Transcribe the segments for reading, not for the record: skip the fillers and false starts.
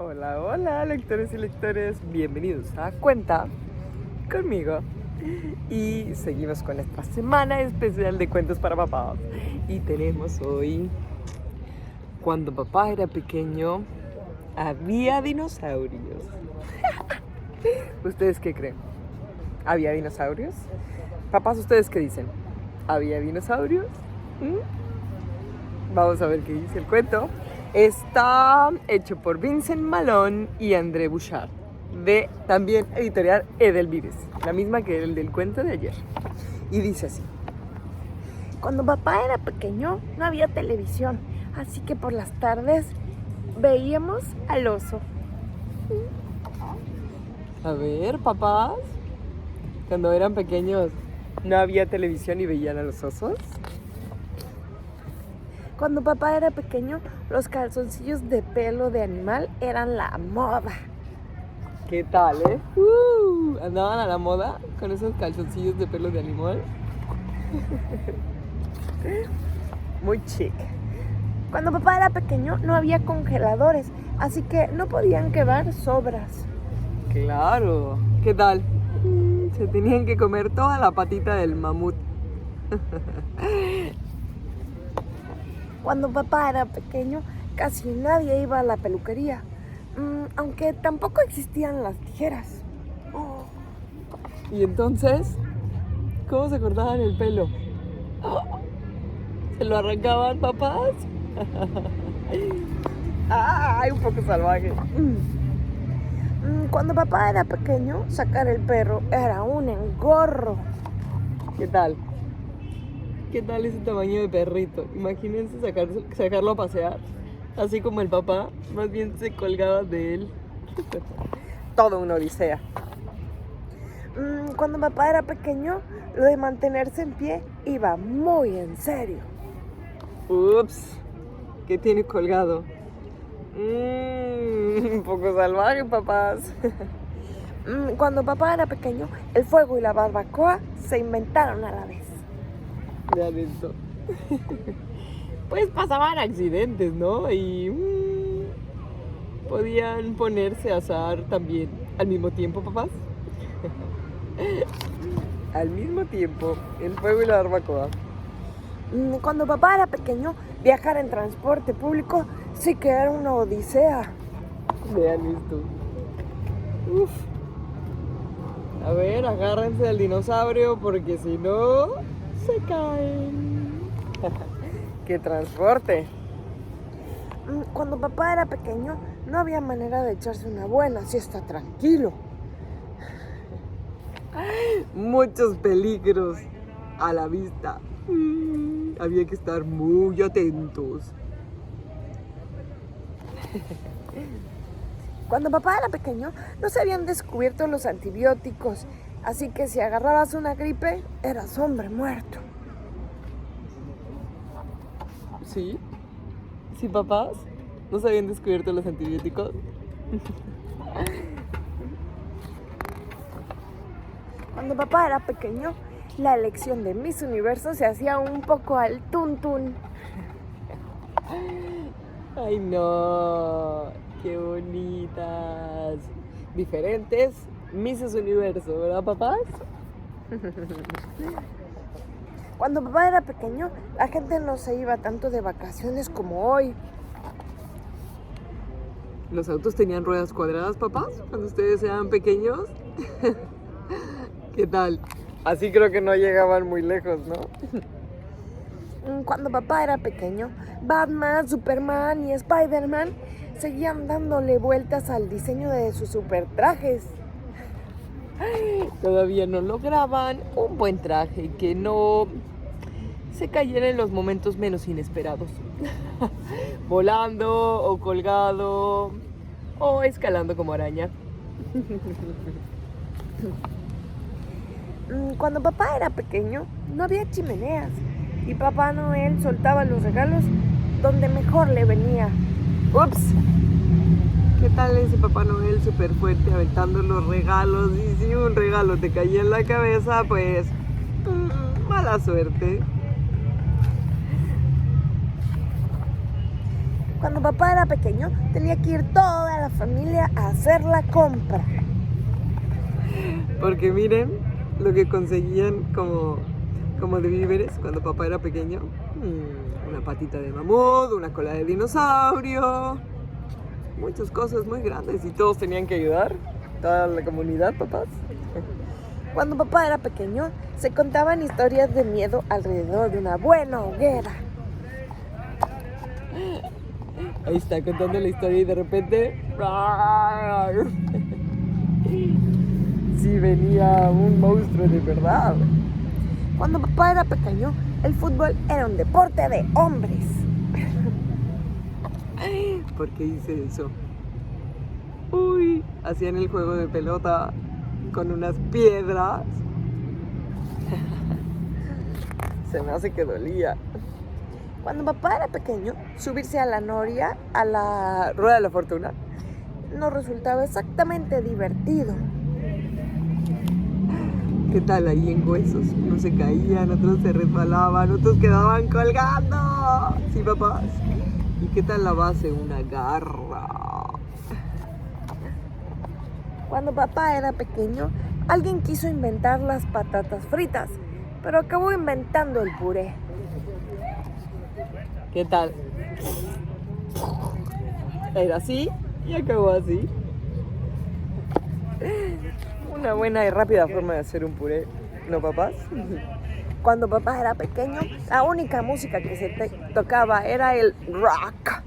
Hola, hola, lectores y lectores, bienvenidos a Cuenta conmigo. Y seguimos con esta semana especial de cuentos para papás. Y tenemos hoy, cuando papá era pequeño, había dinosaurios. ¿Ustedes qué creen? ¿Había dinosaurios? Papás, ¿ustedes qué dicen? ¿Había dinosaurios? Vamos a ver qué dice el cuento. Está hecho por Vincent Malone y André Bouchard, de también editorial Edelmires, la misma que el del cuento de ayer. Y dice así: cuando papá era pequeño no había televisión, así que por las tardes veíamos al oso. A ver, papás, cuando eran pequeños no había televisión y veían a los osos. Cuando papá era pequeño, los calzoncillos de pelo de animal eran la moda. ¿Qué tal, ¿Andaban a la moda con esos calzoncillos de pelo de animal? Muy chic. Cuando papá era pequeño, no había congeladores, así que no podían quedar sobras. Claro. ¿Qué tal? Se tenían que comer toda la patita del mamut. Cuando papá era pequeño, casi nadie iba a la peluquería, aunque tampoco existían las tijeras. ¿Y entonces? ¿Cómo se cortaban el pelo? ¿Se lo arrancaban, papás? ¡Ay, un poco salvaje! Cuando papá era pequeño, sacar el perro era un engorro. ¿Qué tal? ¿Qué tal ese tamaño de perrito? Imagínense sacarlo a pasear, así como el papá, más bien se colgaba de él. Todo una odisea. Cuando papá era pequeño, lo de mantenerse en pie iba muy en serio. Ups, ¿qué tiene colgado? Un poco salvaje, papás. Cuando papá era pequeño, el fuego y la barbacoa se inventaron a la vez. Vean esto. Pues pasaban accidentes, ¿no? Y podían ponerse a asar también al mismo tiempo, papás. Al mismo tiempo, el fuego y la barbacoa. Cuando papá era pequeño, viajar en transporte público sí que era una odisea. Vean esto. Uf. A ver, agárrense al dinosaurio porque si no, se caen. ¡Qué transporte! Cuando papá era pequeño, no había manera de echarse una buena siesta tranquilo. Muchos peligros a la vista. Había que estar muy atentos. Cuando papá era pequeño, no se habían descubierto los antibióticos, así que si agarrabas una gripe, eras hombre muerto. ¿Sí? ¿Sí, papás? ¿No se habían descubierto los antibióticos? Cuando papá era pequeño, la elección de Miss Universo se hacía un poco al tuntún. ¡Ay, no! ¡Qué bonitas! Diferentes Misses Universo, ¿verdad, papás? Cuando papá era pequeño, la gente no se iba tanto de vacaciones como hoy. ¿Los autos tenían ruedas cuadradas, papás, cuando ustedes eran pequeños? ¿Qué tal? Así creo que no llegaban muy lejos, ¿no? Cuando papá era pequeño, Batman, Superman y Spider-Man seguían dándole vueltas al diseño de sus super trajes. Todavía no lograban un buen traje que no se cayera en los momentos menos inesperados. Volando o colgado o escalando como araña. Cuando papá era pequeño, no había chimeneas y Papá Noel soltaba los regalos donde mejor le venía. ¡Ups! ¿Qué tal ese Papá Noel súper fuerte aventando los regalos? Y si un regalo te caía en la cabeza, pues mala suerte. Cuando papá era pequeño, tenía que ir todas toda la familia a hacer la compra. Porque miren lo que conseguían como de víveres cuando papá era pequeño. Una patita de mamut, una cola de dinosaurio, muchas cosas muy grandes y todos tenían que ayudar, toda la comunidad, papás. Cuando papá era pequeño, se contaban historias de miedo alrededor de una buena hoguera. Ahí está contando la historia y de repente sí venía un monstruo de verdad. Cuando papá era pequeño, el fútbol era un deporte de hombres. ¿Por qué hice eso? Uy, hacían el juego de pelota con unas piedras. Se me hace que dolía. Cuando papá era pequeño, subirse a la noria, a la rueda de la fortuna, no resultaba exactamente divertido. ¿Qué tal ahí en huesos? Unos se caían, otros se resbalaban, otros quedaban colgando. Sí, papás. ¿Y qué tal la base? Una garra. Cuando papá era pequeño, alguien quiso inventar las patatas fritas, pero acabó inventando el puré. ¿Qué tal? Era así y acabó así. Una buena y rápida forma de hacer un puré, ¿no, papás? Cuando papá era pequeño, la única música que se tocaba era el rock.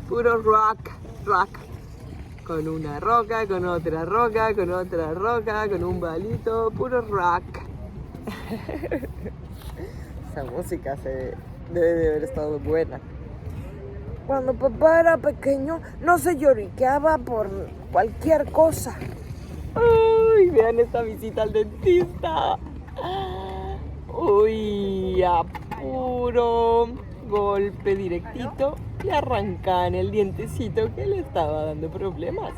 Puro rock. Con una roca, con otra roca, con otra roca, con un balito, puro rock. Esa música debe de haber estado buena. Cuando papá era pequeño, no se lloriqueaba por cualquier cosa. ¡Uy! Vean esta visita al dentista. ¡Uy! A puro golpe directito le arrancan el dientecito que le estaba dando problemas.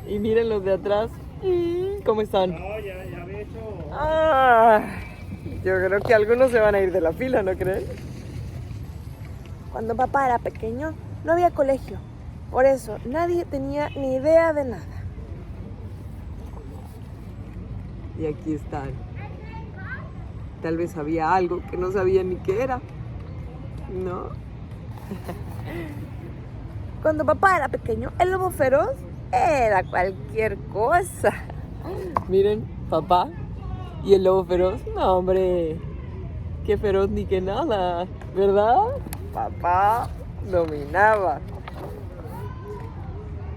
Y miren los de atrás. ¿Cómo están? No, ya había hecho. Yo creo que algunos se van a ir de la fila, ¿no creen? Cuando papá era pequeño, no había colegio. Por eso, nadie tenía ni idea de nada. Y aquí están. Tal vez había algo que no sabían ni qué era, ¿no? Cuando papá era pequeño, el lobo feroz era cualquier cosa. Miren, papá y el lobo feroz. No, hombre, qué feroz ni qué nada, ¿verdad? Papá dominaba.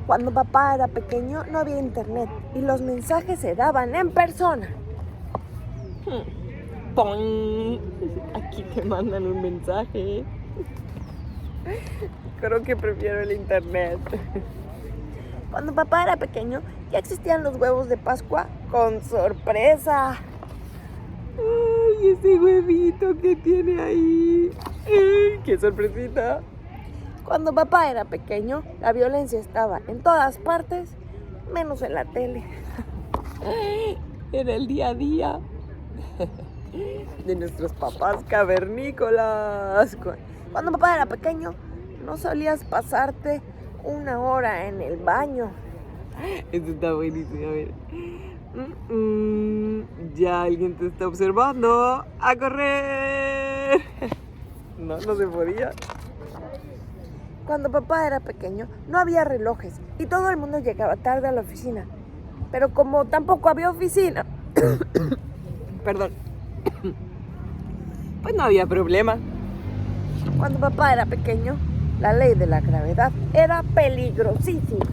Cuando papá era pequeño no había internet y los mensajes se daban en persona. ¡Pum! Aquí te mandan un mensaje. Creo que prefiero el internet. Cuando papá era pequeño ya existían los huevos de Pascua con sorpresa. ¡Ay, ese huevito que tiene ahí! ¡Ay, qué sorpresita! Cuando papá era pequeño, la violencia estaba en todas partes, menos en la tele. Era el día a día de nuestros papás cavernícolas. Cuando papá era pequeño, no solías pasarte una hora en el baño. Esto está buenísimo, a ver. Ya alguien te está observando. ¡A correr! No se podía. Cuando papá era pequeño, no había relojes y todo el mundo llegaba tarde a la oficina. Pero como tampoco había oficina, perdón, pues no había problema. Cuando papá era pequeño, la ley de la gravedad era peligrosísima.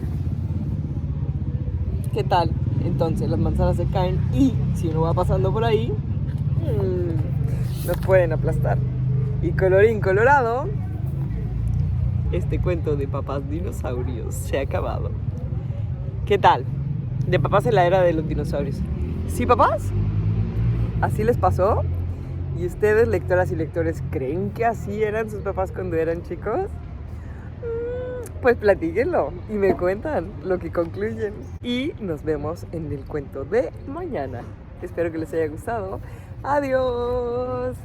¿Qué tal? Entonces las manzanas se caen y si uno va pasando por ahí, nos pueden aplastar. Y colorín colorado, este cuento de papás dinosaurios se ha acabado. ¿Qué tal? De papás en la era de los dinosaurios. ¿Sí, papás? ¿Así les pasó? ¿Y ustedes, lectoras y lectores, creen que así eran sus papás cuando eran chicos? Pues platíquenlo y me cuentan lo que concluyen. Y nos vemos en el cuento de mañana. Espero que les haya gustado. ¡Adiós!